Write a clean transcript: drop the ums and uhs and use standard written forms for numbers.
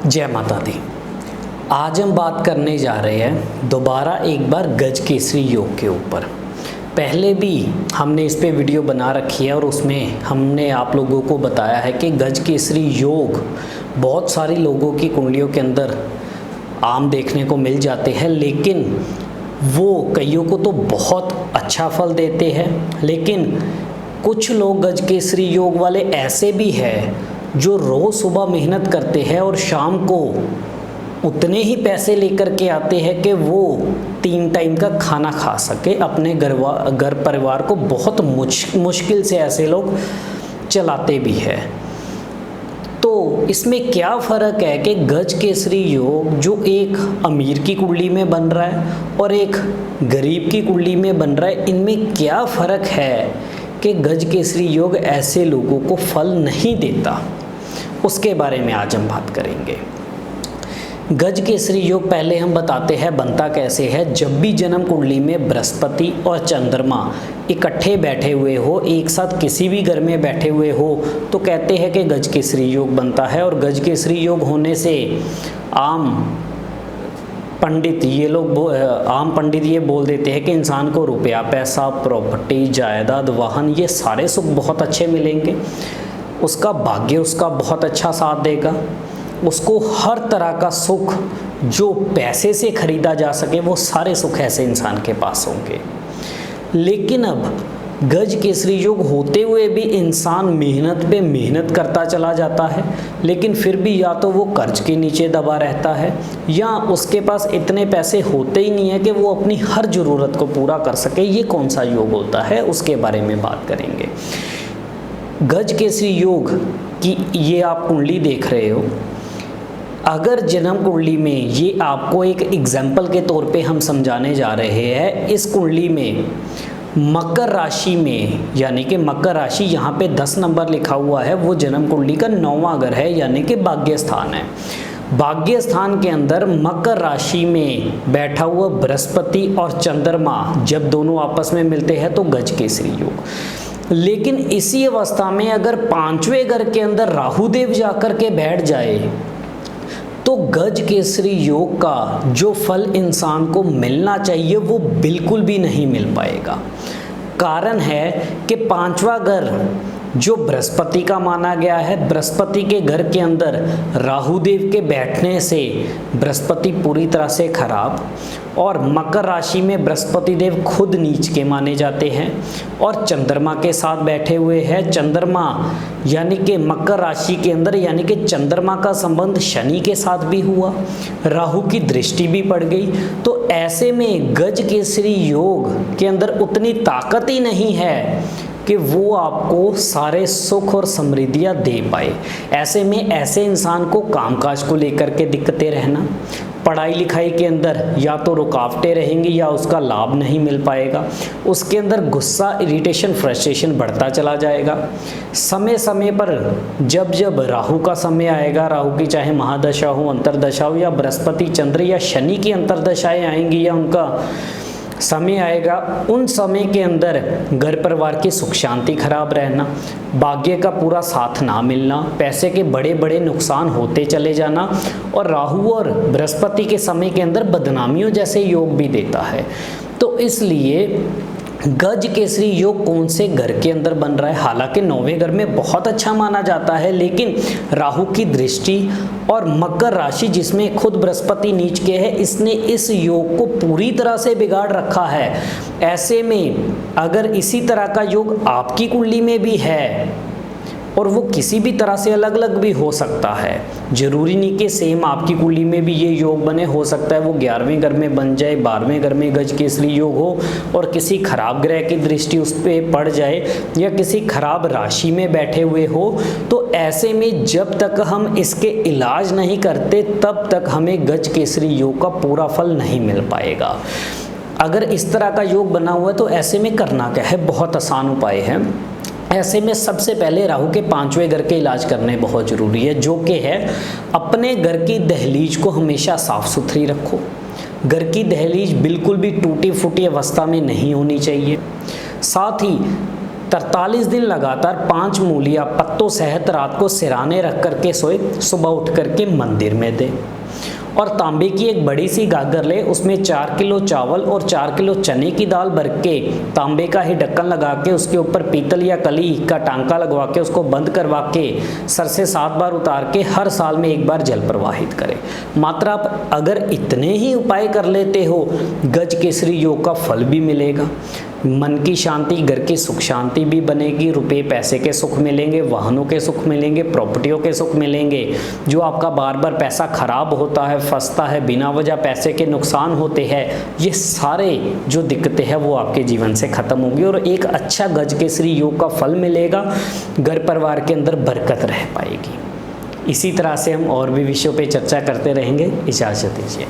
जय माता दी। आज हम बात करने जा रहे हैं दोबारा एक बार गज केसरी योग के ऊपर। पहले भी हमने इस पे वीडियो बना रखी है और उसमें हमने आप लोगों को बताया है कि गज केसरी योग बहुत सारे लोगों की कुंडलियों के अंदर आम देखने को मिल जाते हैं, लेकिन वो कईयों को तो बहुत अच्छा फल देते हैं। लेकिन कुछ लोग गज केसरी योग वाले ऐसे भी हैं जो रोज़ सुबह मेहनत करते हैं और शाम को उतने ही पैसे लेकर के आते हैं कि वो 3 टाइम का खाना खा सके, अपने घर परिवार को बहुत मुश्किल से ऐसे लोग चलाते भी हैं। तो इसमें क्या फ़र्क है कि गज केसरी योग जो एक अमीर की कुंडली में बन रहा है और एक गरीब की कुंडली में बन रहा है, इनमें क्या फ़र्क है कि गज केसरी योग ऐसे लोगों को फल नहीं देता, उसके बारे में आज हम बात करेंगे। गज केसरी योग पहले हम बताते हैं बनता कैसे है। जब भी जन्म कुंडली में बृहस्पति और चंद्रमा इकट्ठे बैठे हुए हो, एक साथ किसी भी घर में बैठे हुए हो, तो कहते हैं कि गज केसरी योग बनता है। और गज केसरी योग होने से आम पंडित ये बोल देते हैं कि इंसान को रुपया, पैसा, प्रॉपर्टी, जायदाद, वाहन, ये सारे सुख बहुत अच्छे मिलेंगे। उसका भाग्य उसका बहुत अच्छा साथ देगा। उसको हर तरह का सुख जो पैसे से खरीदा जा सके, वो सारे सुख ऐसे इंसान के पास होंगे। लेकिन अब गज केसरी योग होते हुए भी इंसान मेहनत पे मेहनत करता चला जाता है, लेकिन फिर भी या तो वो कर्ज के नीचे दबा रहता है या उसके पास इतने पैसे होते ही नहीं है कि वो अपनी हर ज़रूरत को पूरा कर सके। ये कौन सा योग होता है, उसके बारे में बात करेंगे। गज केसरी योग की ये आप कुंडली देख रहे हो। अगर जन्म कुंडली में, ये आपको एक एग्जाम्पल के तौर पे हम समझाने जा रहे हैं, इस कुंडली में मकर राशि में, यानी कि मकर राशि यहाँ पे 10 नंबर लिखा हुआ है, वो जन्म कुंडली का 9वां घर है, यानी कि भाग्य स्थान है। भाग्य स्थान के अंदर मकर राशि में बैठा हुआ बृहस्पति और चंद्रमा जब दोनों आपस में मिलते हैं तो गज केसरी योग। लेकिन इसी अवस्था में अगर 5वें घर के अंदर राहुदेव जाकर के बैठ जाए तो गज केसरी योग का जो फल इंसान को मिलना चाहिए वो बिल्कुल भी नहीं मिल पाएगा। कारण है कि 5वां घर जो बृहस्पति का माना गया है, बृहस्पति के घर के अंदर राहुदेव के बैठने से बृहस्पति पूरी तरह से खराब, और मकर राशि में बृहस्पति देव खुद नीच के माने जाते हैं और चंद्रमा के साथ बैठे हुए हैं। चंद्रमा यानी कि मकर राशि के अंदर, यानी कि चंद्रमा का संबंध शनि के साथ भी हुआ, राहु की दृष्टि भी पड़ गई। तो ऐसे में गज केसरी योग के अंदर उतनी ताकत ही नहीं है कि वो आपको सारे सुख और समृद्धियाँ दे पाए। ऐसे में ऐसे इंसान को कामकाज को लेकर के दिक्कतें रहना, पढ़ाई लिखाई के अंदर या तो रुकावटें रहेंगी या उसका लाभ नहीं मिल पाएगा। उसके अंदर गुस्सा, इरिटेशन, फ्रस्ट्रेशन बढ़ता चला जाएगा। समय समय पर जब जब राहु का समय आएगा, राहु की चाहे महादशा हो, अंतरदशा हो, या बृहस्पति, चंद्र या शनि की अंतरदशाएं आएंगी या उनका समय आएगा, उन समय के अंदर घर परिवार की सुख शांति खराब रहना, भाग्य का पूरा साथ ना मिलना, पैसे के बड़े बड़े नुकसान होते चले जाना, और राहु और बृहस्पति के समय के अंदर बदनामियों जैसे योग भी देता है। तो इसलिए गज केसरी योग कौन से घर के अंदर बन रहा है? हालांकि 9वें घर में बहुत अच्छा माना जाता है, लेकिन राहु की दृष्टि और मकर राशि जिसमें खुद बृहस्पति नीच के है, इसने इस योग को पूरी तरह से बिगाड़ रखा है। ऐसे में अगर इसी तरह का योग आपकी कुंडली में भी है, और वो किसी भी तरह से अलग अलग भी हो सकता है, जरूरी नहीं कि सेम आपकी कुंडली में भी ये योग बने, हो सकता है वो 11वें घर में बन जाए, 12वें घर में गज केसरी योग हो और किसी खराब ग्रह की दृष्टि उस पर पड़ जाए या किसी खराब राशि में बैठे हुए हो। तो ऐसे में जब तक हम इसके इलाज नहीं करते तब तक हमें गज केसरी योग का पूरा फल नहीं मिल पाएगा। अगर इस तरह का योग बना हुआ है तो ऐसे में करना क्या है? बहुत आसान उपाय है। ऐसे में सबसे पहले राहु के 5वें घर के इलाज करने बहुत ज़रूरी है, जो कि है अपने घर की दहलीज को हमेशा साफ़ सुथरी रखो। घर की दहलीज बिल्कुल भी टूटी फूटी अवस्था में नहीं होनी चाहिए। साथ ही 43 दिन लगातार 5 मूलियाँ पत्तों सहित रात को सिराने रख करके सोए, सुबह उठ करके मंदिर में दे। और तांबे की एक बड़ी सी गागर ले, उसमें 4 किलो चावल और 4 किलो चने की दाल भर के तांबे का ही ढक्कन लगा के उसके ऊपर पीतल या कली का टांका लगवा के उसको बंद करवा के सर से 7 बार उतार के हर साल में 1 बार जल प्रवाहित करें। मात्र आप अगर इतने ही उपाय कर लेते हो, गज केसरी योग का फल भी मिलेगा, मन की शांति, घर की सुख शांति भी बनेगी, रुपए पैसे के सुख मिलेंगे, वाहनों के सुख मिलेंगे, प्रॉपर्टियों के सुख मिलेंगे। जो आपका बार बार पैसा खराब होता है, फंसता है, बिना वजह पैसे के नुकसान होते हैं, ये सारे जो दिक्कतें हैं वो आपके जीवन से खत्म होगी और एक अच्छा गज केसरी योग का फल मिलेगा। घर परिवार के अंदर बरकत रह पाएगी। इसी तरह से हम और भी विषयों पे चर्चा करते रहेंगे। इजाज़त दीजिए।